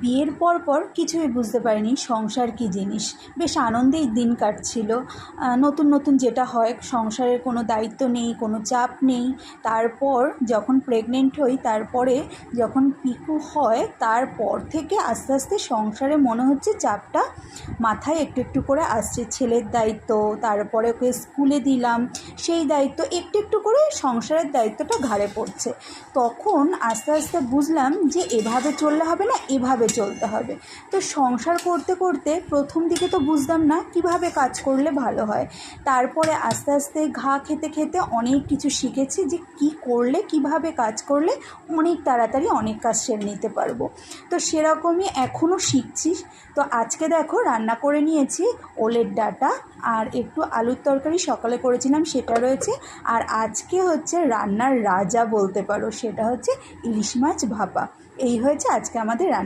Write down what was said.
বিয়ের পর কিছুই বুঝতে পারিনি সংসার কী জিনিস। বেশ আনন্দেই দিন কাটছিল। নতুন নতুন যেটা হয়, সংসারের কোনো দায়িত্ব নেই, কোনো চাপ নেই। তারপর যখন প্রেগনেন্ট হই, তারপরে যখন পিকু হয়, তারপর থেকে আস্তে আস্তে সংসারে মনে হচ্ছে চাপটা মাথায় একটু একটু করে আসছে। ছেলের দায়িত্ব, তারপরে ওকে স্কুলে দিলাম, সেই দায়িত্ব একটু একটু করে সংসারের দায়িত্বটা ঘাড়ে পড়ছে। তখন আস্তে আস্তে বুঝলাম যে এভাবে চললে হবে না, এভাবে চলতে হবে। তো সংসার করতে করতে প্রথম দিকে তো বুঝতাম না কিভাবে কাজ করলে ভালো হয়। তারপরে আস্তে আস্তে ঘা খেতে খেতে অনেক কিছু শিখেছি যে কী করলে, কিভাবে কাজ করলে অনেক তাড়াতাড়ি অনেক কাজ সেরে নিতে পারবো। তো সেরকমই এখনও শিখছি। তো আজকে দেখো রান্না করে নিয়েছি ওলের ডাঁটা আর একটু আলুর তরকারি, সকালে করেছিলাম সেটা রয়েছে। আর আজকে হচ্ছে রান্নার রাজা বলতে পারো, সেটা হচ্ছে ইলিশ মাছ ভাপা। এই হয়েছে আজকে আমাদের রান্না।